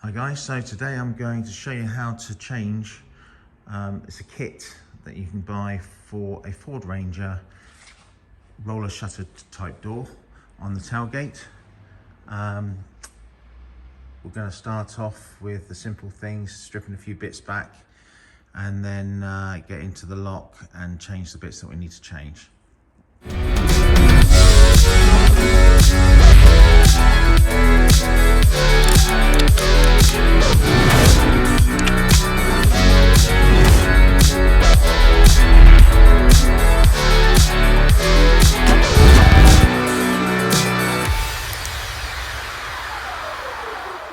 Hi guys, so today I'm going to show you how to change, it's a kit that you can buy for a Ford Ranger roller shutter type door on the tailgate. We're going to start off with the simple things, stripping a few bits back, and then get into the lock and change the bits that we need to change.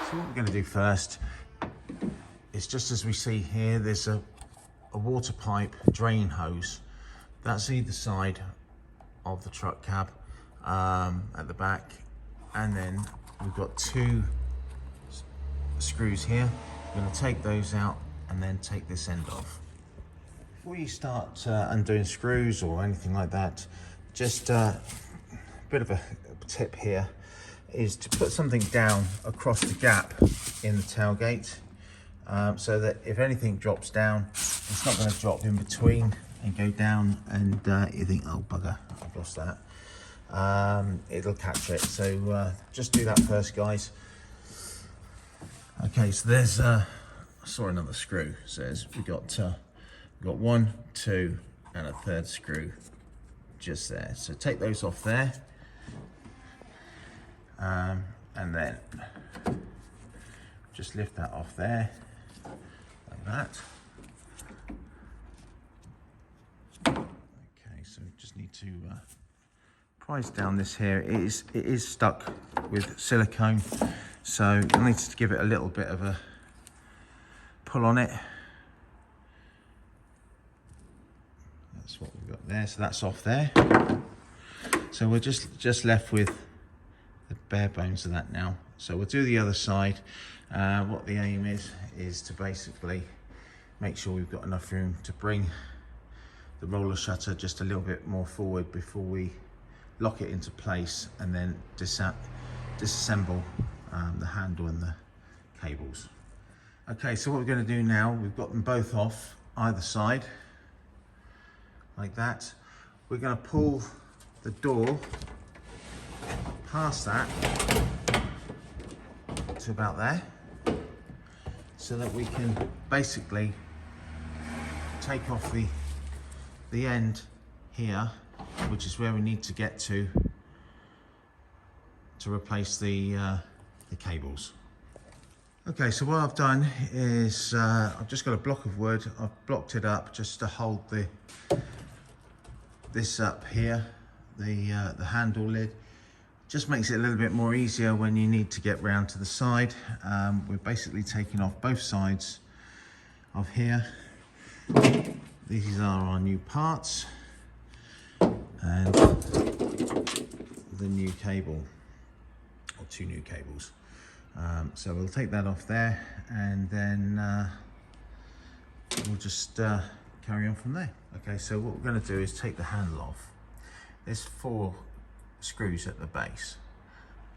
So what we're going to do first is, just as we see here, there's a water pipe drain hose that's either side of the truck cab at the back, and then we've got two screws here. We're going to take those out and then take this end off. Before you start undoing screws or anything like that, just a bit of a tip here is to put something down across the gap in the tailgate, so that if anything drops down, it's not going to drop in between and go down and you think, oh bugger, I've lost that. It'll catch it. So just do that first, guys. Okay, so there's I saw another screw. So we've got one, two, and a third screw just there. So take those off there, and then just lift that off there like that. Okay, so we just need to prise down this here. It is stuck with silicone, so you'll need to give it a little bit of a pull on it. That's what we've got there. So that's off there. So we're just left with the bare bones of that now. So we'll do the other side. What the aim is to basically make sure we've got enough room to bring the roller shutter just a little bit more forward before we lock it into place, and then disassemble the handle and the cables. Okay, so what we're going to do now, we've got them both off either side like that. We're going to pull the door past that to about there, so that we can basically take off the end here, which is where we need to get to replace the cables. Okay, so what I've done is I've just got a block of wood. I've blocked it up just to hold this up here, the handle lid. Just makes it a little bit more easier when you need to get round to the side. We're basically taking off both sides of here. These are our new parts and the new cable, or two new cables. So we'll take that off there, and then we'll just carry on from there. Okay, so what we're going to do is take the handle off. There's 4 screws at the base,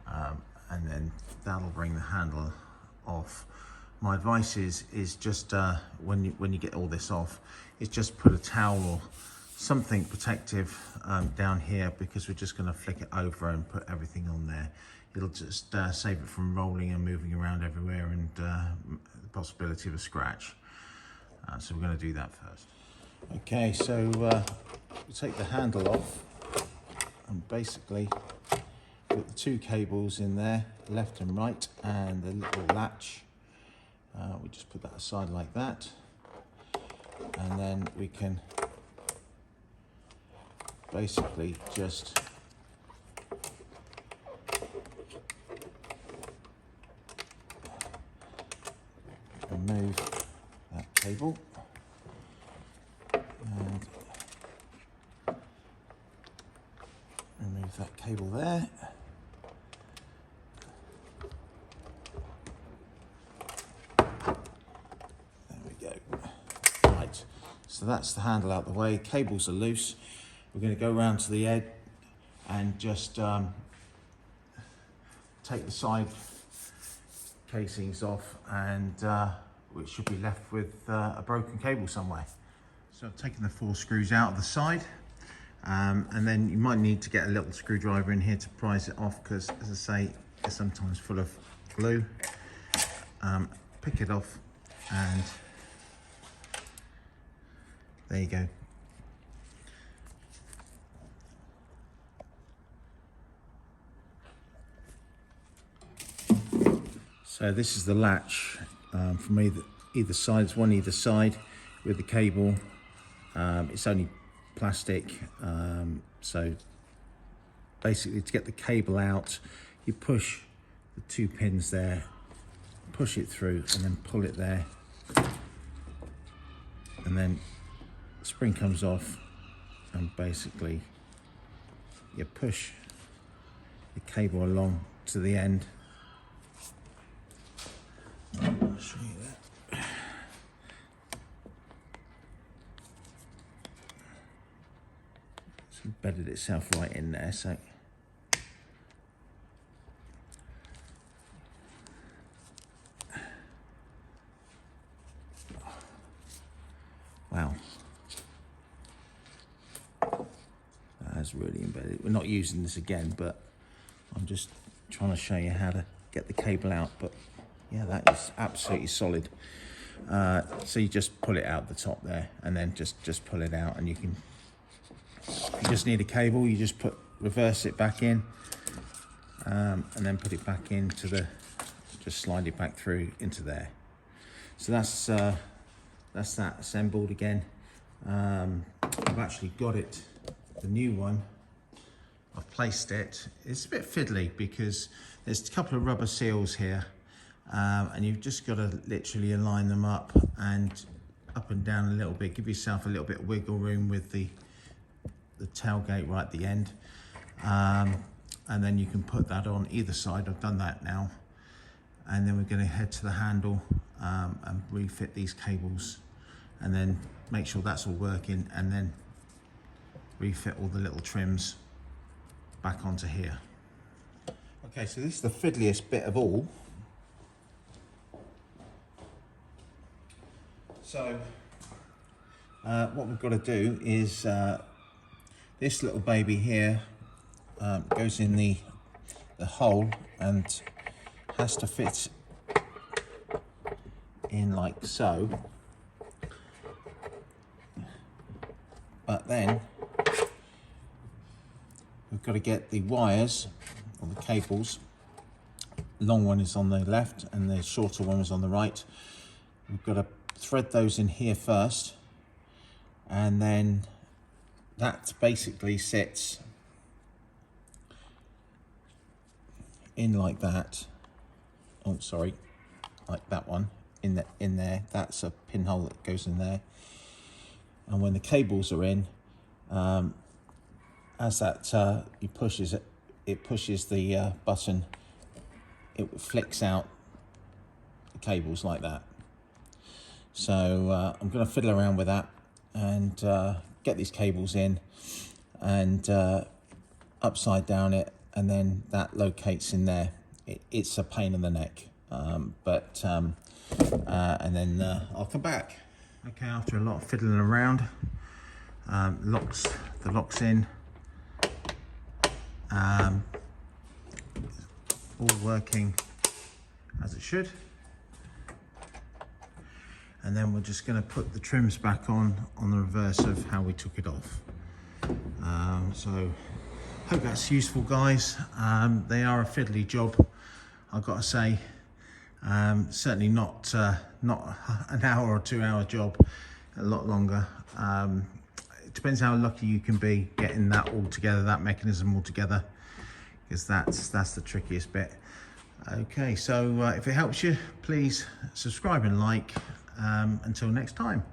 and then that'll bring the handle off. My advice is just when you get all this off, is just put a towel or something protective down here, because we're just going to flick it over and put everything on there. It'll just save it from rolling and moving around everywhere, and the possibility of a scratch. So we're going to do that first. Okay, so we'll take the handle off and basically put the 2 cables in there, left and right, and the little latch. We just put that aside like that, and then we can basically just remove that cable and remove that cable there. There we go. Right, so that's the handle out the way. Cables are loose. We're going to go around to the edge and just take the side casings off, and we should be left with a broken cable somewhere. So I've taken the 4 screws out of the side, and then you might need to get a little screwdriver in here to prise it off, because as I say, it's sometimes full of glue. Pick it off, and there you go. So this is the latch from either side. It's one either side with the cable. It's only plastic, so basically to get the cable out, you push the 2 pins there, push it through, and then pull it there, and then the spring comes off, and basically you push the cable along to the end. I'll show you that. It's embedded itself right in there, so wow, that's really embedded. We're not using this again, but I'm just trying to show you how to get the cable out. But yeah, that is absolutely solid. So you just pull it out the top there, and then just pull it out, and you just need a cable. You just reverse it back in, and then put it back into just slide it back through into there. So that's that assembled again. I've actually got it, the new one. I've placed it. It's a bit fiddly because there's a couple of rubber seals here. And you've just got to literally align them up and down a little bit. Give yourself a little bit of wiggle room with the tailgate right at the end. And then you can put that on either side. I've done that now. And then we're going to head to the handle and refit these cables, and then make sure that's all working, and then refit all the little trims back onto here. Okay, so this is the fiddliest bit of all. So what we've got to do is this little baby here goes in the hole and has to fit in like so. But then we've got to get the wires or the cables. The long one is on the left and the shorter one is on the right. We've got to thread those in here first, and then that basically sits in like that. Oh, sorry, like that one in there. That's a pinhole that goes in there. And when the cables are in, as that you pushes it, it pushes the button. It flicks out the cables like that. So I'm going to fiddle around with that and get these cables in and upside down it, and then that locates in there. It's a pain in the neck, and then I'll come back. Okay, after a lot of fiddling around, the lock's in, all working as it should. And then we're just going to put the trims back on the reverse of how we took it off. So hope that's useful, guys. They are a fiddly job, I've got to say. Certainly not an hour or 2 hour job, a lot longer. It depends how lucky you can be getting that all together, that mechanism all together, because that's the trickiest bit. Okay, so if it helps you, please subscribe and like. Until next time.